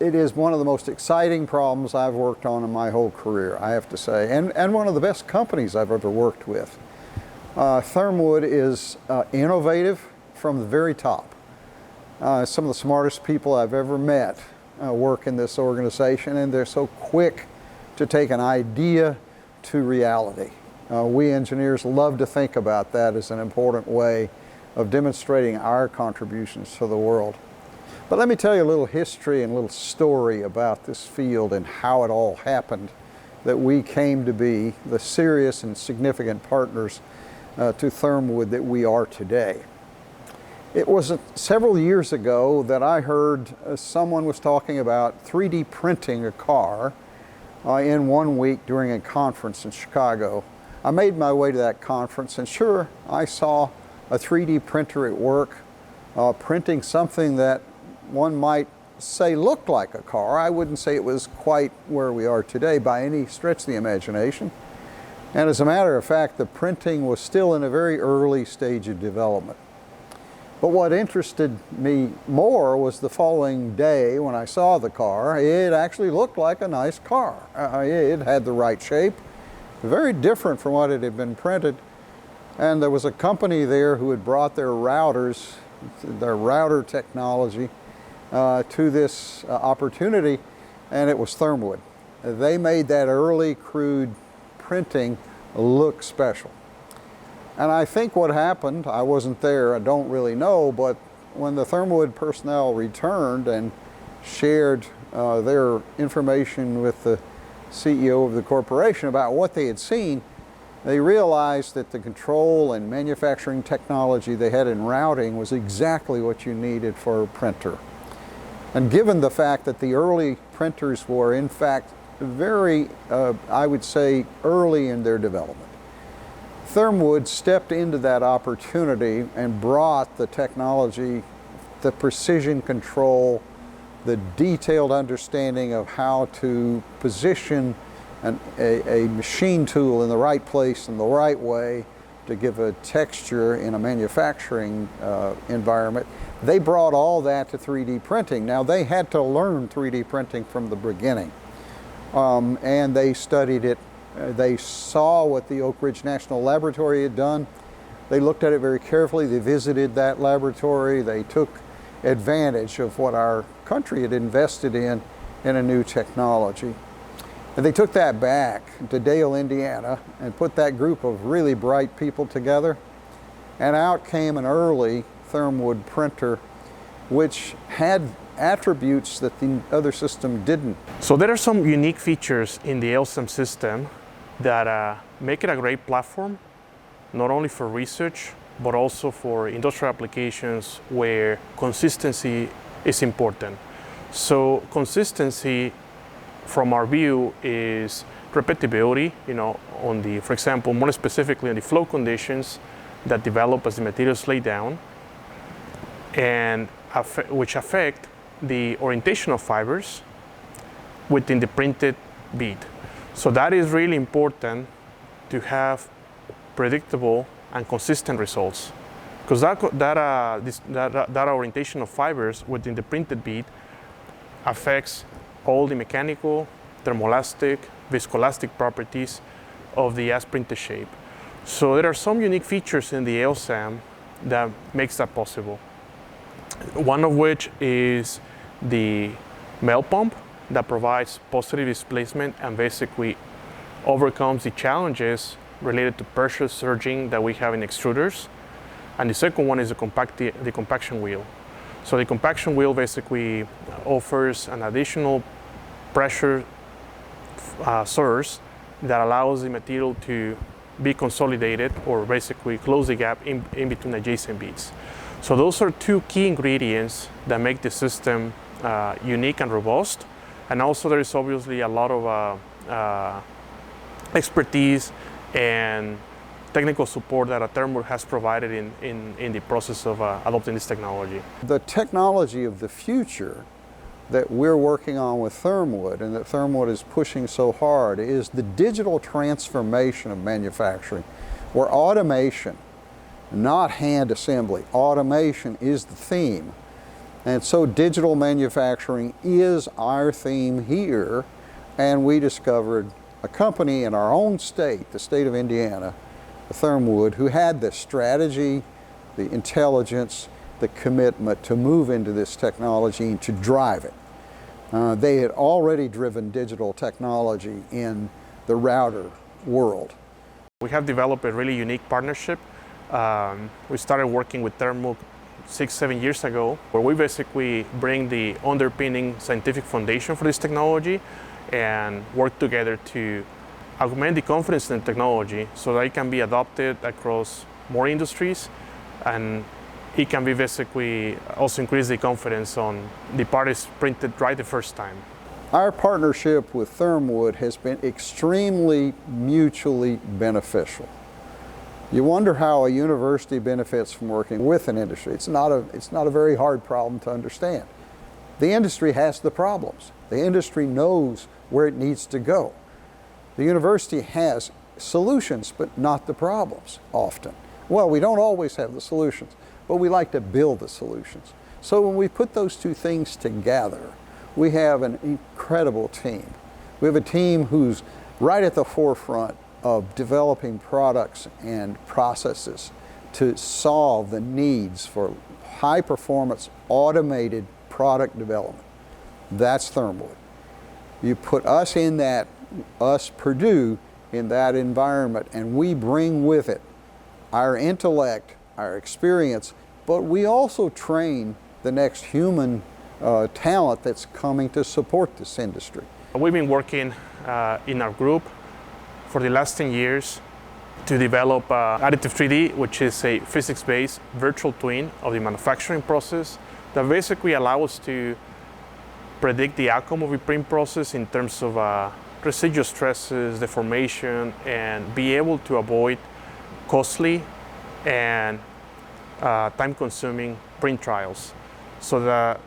it is one of the most exciting problems I've worked on in my whole career, I have to say, and one of the best companies I've ever worked with. Thermwood is innovative from the very top. Some of the smartest people I've ever met work in this organization, and they're so quick to take an idea to reality. We engineers love to think about that as an important way of demonstrating our contributions to the world. But let me tell you a little history and a little story about this field and how it all happened that we came to be the serious and significant partners to Thermwood that we are today. It was several years ago that I heard someone was talking about 3D printing a car in 1 week during a conference in Chicago. I made my way to that conference, and sure, I saw a 3D printer at work printing something that one might say looked like a car. I wouldn't say it was quite where we are today by any stretch of the imagination. And as a matter of fact, the printing was still in a very early stage of development. But what interested me more was the following day when I saw the car. It actually looked like a nice car. It had the right shape, very different from what it had been printed. And there was a company there who had brought their routers, their router technology, to this opportunity, and it was Thermwood. They made that early crude printing look special. And I think what happened, I wasn't there, I don't really know, but when the Thermwood personnel returned and shared their information with the CEO of the corporation about what they had seen, they realized that the control and manufacturing technology they had in routing was exactly what you needed for a printer. And given the fact that the early printers were in fact very, I would say, early in their development, Thermwood stepped into that opportunity and brought the technology, the precision control, the detailed understanding of how to position a machine tool in the right place in the right way to give a texture in a manufacturing environment. They brought all that to 3D printing. Now, they had to learn 3D printing from the beginning, and they studied it. They saw what the Oak Ridge National Laboratory had done. They looked at it very carefully. They visited that laboratory. They took advantage of what our country had invested in a new technology. And they took that back to Dale, Indiana, and put that group of really bright people together. And out came an early Thermwood printer, which had attributes that the other system didn't. So there are some unique features in the LSAM system that make it a great platform, not only for research, but also for industrial applications where consistency is important. So consistency, from our view, is repeatability, on the, for example, more specifically on the flow conditions that develop as the materials lay down, and which affect the orientation of fibers within the printed bead. So that is really important to have predictable and consistent results, because that orientation of fibers within the printed bead affects all the mechanical, thermoelastic, viscoelastic properties of the as printed shape. So there are some unique features in the LSAM that makes that possible. One of which is the melt pump that provides positive displacement and basically overcomes the challenges related to pressure surging that we have in extruders. And the second one is the compaction wheel. So the compaction wheel basically offers an additional pressure source that allows the material to be consolidated, or basically close the gap in between adjacent beads. So those are two key ingredients that make the system unique and robust. And also there is obviously a lot of expertise and technical support that Thermwood has provided in the process of adopting this technology. The technology of the future that we're working on with Thermwood, and that Thermwood is pushing so hard, is the digital transformation of manufacturing, where automation, not hand assembly, automation is the theme. And so digital manufacturing is our theme here, and we discovered a company in our own state, the state of Indiana, Thermwood, who had the strategy, the intelligence, the commitment to move into this technology and to drive it. They had already driven digital technology in the router world. We have developed a really unique partnership. We started working with Thermwood 6-7 years ago, where we basically bring the underpinning scientific foundation for this technology and work together to augment the confidence in the technology so that it can be adopted across more industries, and it can be basically also increase the confidence on the part is printed right the first time. Our partnership with Thermwood has been extremely mutually beneficial. You wonder how a university benefits from working with an industry. It's not a very hard problem to understand. The industry has the problems. The industry knows where it needs to go. The university has solutions, but not the problems often. Well, we don't always have the solutions, but we like to build the solutions. So when we put those two things together, we have an incredible team. We have a team who's right at the forefront of developing products and processes to solve the needs for high performance automated product development. That's Thermwood. You put us in that, us Purdue, in that environment, and we bring with it our intellect, our experience, but we also train the next human talent that's coming to support this industry. We've been working in our group for the last 10 years to develop Additive 3D, which is a physics-based virtual twin of the manufacturing process that basically allows us to predict the outcome of the print process in terms of residual stresses, deformation, and be able to avoid costly and time-consuming print trials. So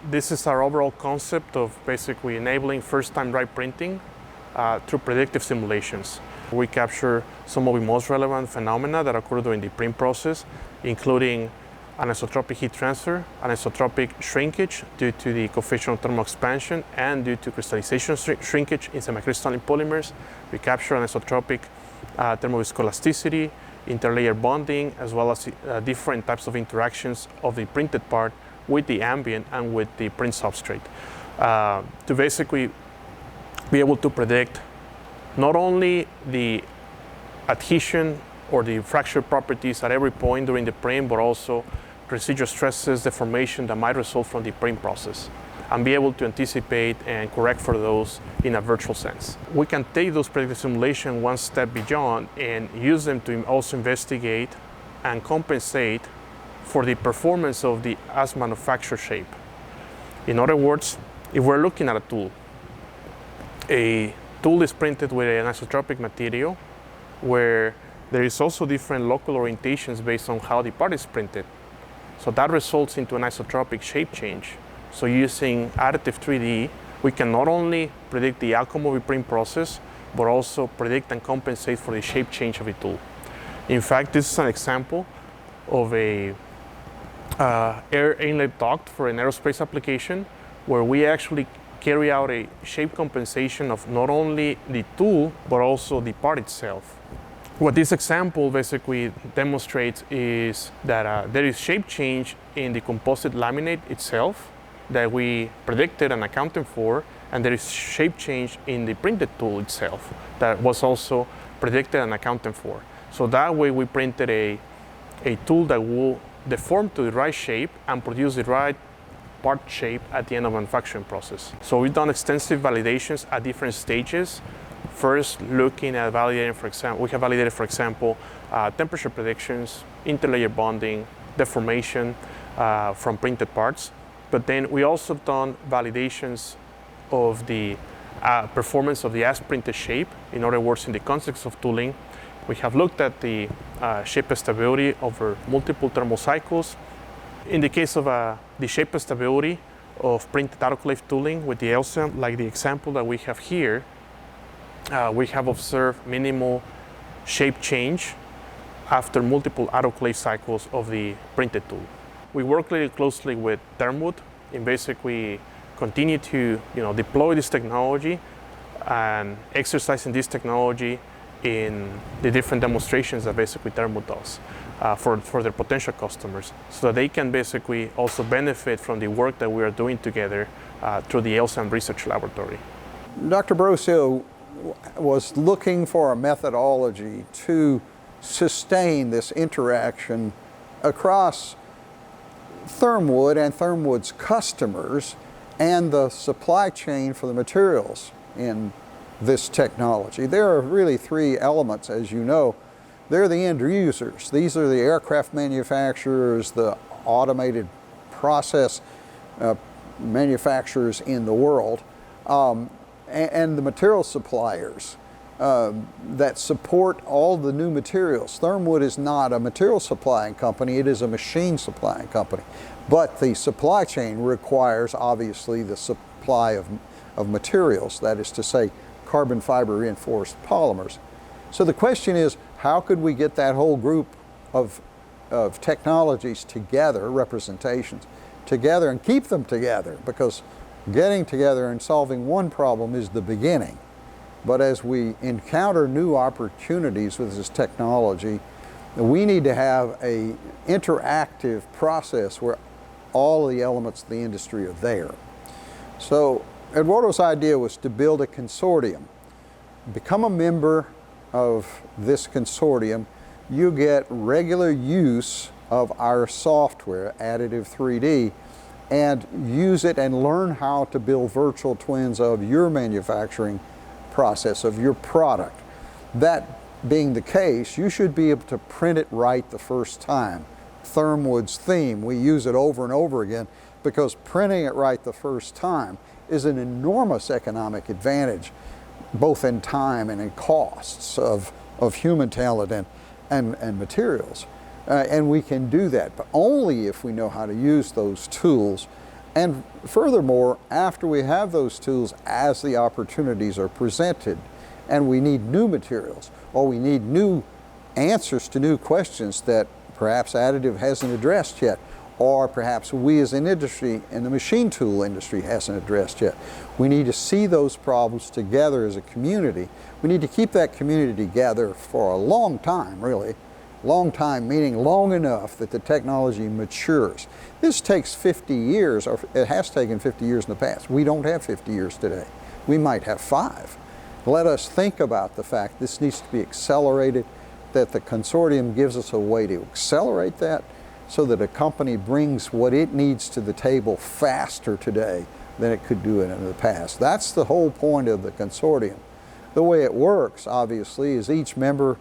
this is our overall concept of basically enabling first-time right printing through predictive simulations. We capture some of the most relevant phenomena that occur during the print process, including anisotropic heat transfer, anisotropic shrinkage due to the coefficient of thermal expansion and due to crystallization shrinkage in semicrystalline polymers. We capture anisotropic thermoviscoelasticity, interlayer bonding, as well as different types of interactions of the printed part with the ambient and with the print substrate to basically be able to predict not only the adhesion or the fracture properties at every point during the print, but also residual stresses, deformation that might result from the print process, and be able to anticipate and correct for those in a virtual sense. We can take those predictive simulations one step beyond and use them to also investigate and compensate for the performance of the as manufactured shape. In other words, if we're looking at a tool is printed with an isotropic material where there is also different local orientations based on how the part is printed. So that results into an isotropic shape change. So using Additive 3D, we can not only predict the outcome of the print process, but also predict and compensate for the shape change of the tool. In fact, this is an example of a air inlet duct for an aerospace application, where we actually carry out a shape compensation of not only the tool, but also the part itself. What this example basically demonstrates is that there is shape change in the composite laminate itself that we predicted and accounted for, and there is shape change in the printed tool itself that was also predicted and accounted for. So that way we printed a tool that will deform to the right shape and produce the right part shape at the end of the manufacturing process. So we've done extensive validations at different stages. First, looking at validating, for example, we have validated, for example, temperature predictions, interlayer bonding, deformation from printed parts. But then we also done validations of the performance of the as printed shape. In other words, in the context of tooling, we have looked at the shape stability over multiple thermal cycles. In the case of the shape stability of printed autoclave tooling with the LSAM, like the example that we have here, we have observed minimal shape change after multiple autoclave cycles of the printed tool. We work really closely with Thermwood in basically continue to deploy this technology and exercising this technology in the different demonstrations that basically Thermwood does for their potential customers, so that they can basically also benefit from the work that we are doing together through the LSAM Research Laboratory. Dr. Barocio was looking for a methodology to sustain this interaction across Thermwood and Thermwood's customers and the supply chain for the materials in this technology. There are really three elements, as you know. They're the end users. These are the aircraft manufacturers, the automated process manufacturers in the world, and the material suppliers that support all the new materials. Thermwood is not a material supplying company, it is a machine supplying company. But the supply chain requires, obviously, the supply of materials, that is to say, carbon fiber reinforced polymers. So the question is, how could we get that whole group of technologies together, representations, together, and keep them together? Because getting together and solving one problem is the beginning. But as we encounter new opportunities with this technology, we need to have an interactive process where all the elements of the industry are there. So Eduardo's idea was to build a consortium. Become a member of this consortium, you get regular use of our software, Additive 3D, and use it and learn how to build virtual twins of your manufacturing process, of your product. That being the case, you should be able to print it right the first time. Thermwood's theme, we use it over and over again because printing it right the first time is an enormous economic advantage, both in time and in costs of human talent and materials. And we can do that, but only if we know how to use those tools. And furthermore, after we have those tools, as the opportunities are presented, and we need new materials, or we need new answers to new questions that perhaps additive hasn't addressed yet, or perhaps we as an industry in the machine tool industry hasn't addressed yet. We need to see those problems together as a community. We need to keep that community together for a long time, really. Long time meaning long enough that the technology matures. This takes 50 years, or it has taken 50 years in the past. We don't have 50 years today. We might have 5. Let us think about the fact this needs to be accelerated, that the consortium gives us a way to accelerate that so that a company brings what it needs to the table faster today than it could do it in the past. That's the whole point of the consortium. The way it works, obviously, is each member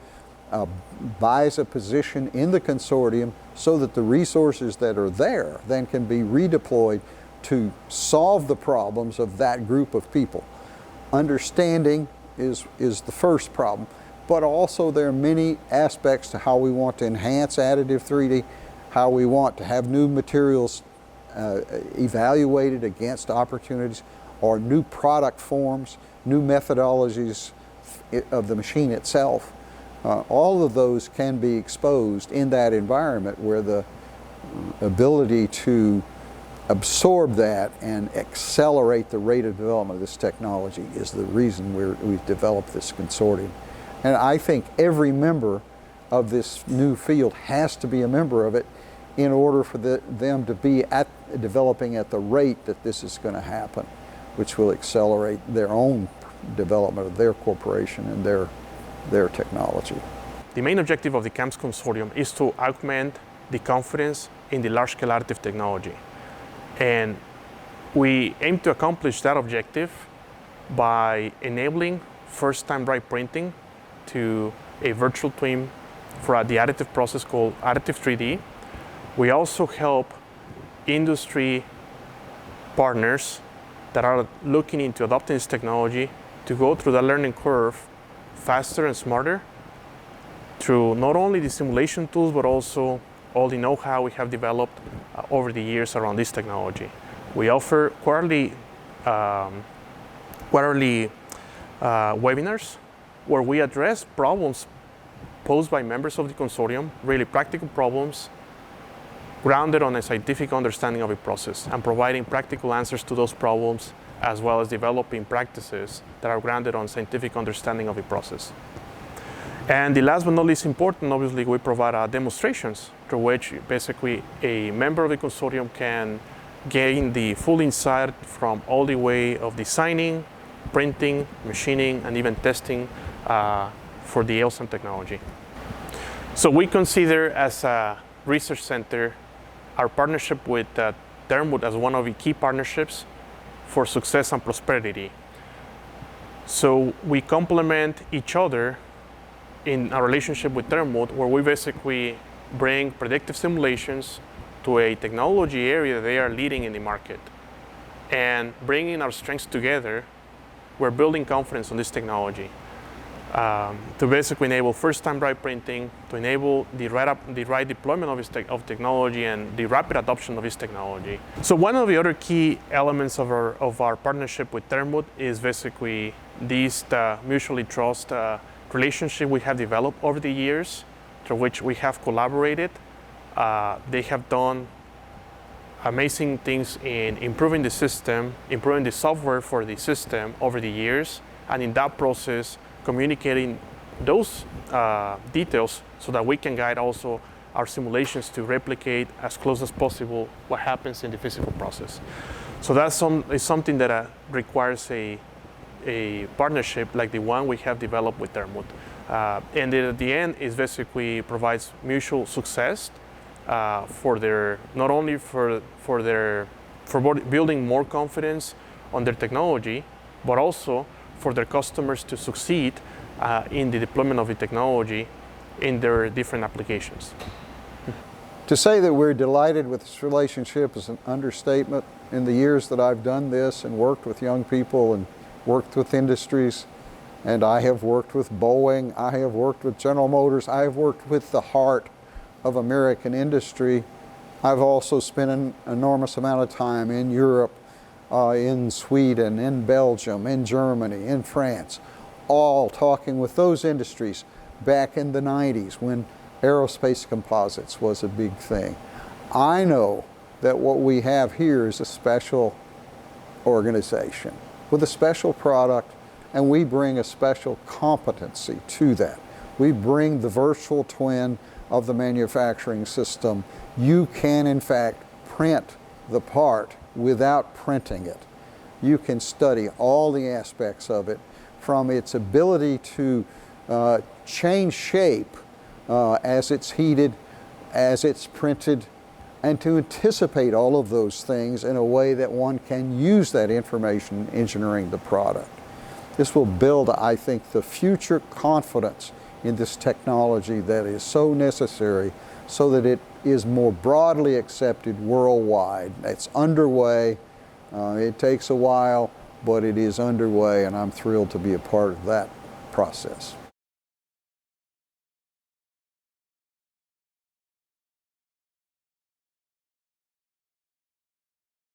buys a position in the consortium so that the resources that are there then can be redeployed to solve the problems of that group of people. Understanding is the first problem, but also there are many aspects to how we want to enhance additive 3D, how we want to have new materials evaluated against opportunities, or new product forms, new methodologies of the machine itself. All of those can be exposed in that environment where the ability to absorb that and accelerate the rate of development of this technology is the reason we've developed this consortium. And I think every member of this new field has to be a member of it in order for them to be developing at the rate that this is going to happen, which will accelerate their own development of their corporation and their technology. The main objective of the CAMS Consortium is to augment the confidence in the large-scale additive technology. And we aim to accomplish that objective by enabling first-time dry printing to a virtual twin for the additive process called Additive 3D. We also help industry partners that are looking into adopting this technology to go through that learning curve faster and smarter through not only the simulation tools, but also all the know-how we have developed over the years around this technology. We offer quarterly webinars where we address problems posed by members of the consortium, really practical problems, grounded on a scientific understanding of a process and providing practical answers to those problems, as well as developing practices that are grounded on scientific understanding of a process. And the last but not least important, obviously, we provide demonstrations through which basically a member of the consortium can gain the full insight from all the way of designing, printing, machining, and even testing for the LSAM technology. So we consider as a research center our partnership with Thermwood as one of the key partnerships for success and prosperity. So we complement each other in our relationship with Thermwood, where we basically bring predictive simulations to a technology area that they are leading in the market. And bringing our strengths together, we're building confidence on this technology to basically enable first-time dry printing, to enable the right deployment of technology and the rapid adoption of this technology. So one of the other key elements of our partnership with Thermwood is basically this mutually trust relationship we have developed over the years, through which we have collaborated. They have done amazing things in improving the system, improving the software for the system over the years, and in that process, communicating those details so that we can guide also our simulations to replicate as close as possible what happens in the physical process. So that's something that requires a partnership like the one we have developed with Thermwood. And at the end, it basically provides mutual success for their, not only for building more confidence on their technology, but also for their customers to succeed in the deployment of the technology in their different applications. To say that we're delighted with this relationship is an understatement. In the years that I've done this and worked with young people and worked with industries, and I have worked with Boeing, I have worked with General Motors, I have worked with the heart of American industry. I've also spent an enormous amount of time in Europe, in Sweden, in Belgium, in Germany, in France, all talking with those industries back in the 90s when aerospace composites was a big thing. I know that what we have here is a special organization with a special product, and we bring a special competency to that. We bring the virtual twin of the manufacturing system. You can, in fact, print the part without printing it. You can study all the aspects of it, from its ability to change shape as it's heated, as it's printed, and to anticipate all of those things in a way that one can use that information in engineering the product. This will build, I think, the future confidence in this technology that is so necessary so that it is more broadly accepted worldwide. It's underway. It takes a while, but it is underway, and I'm thrilled to be a part of that process.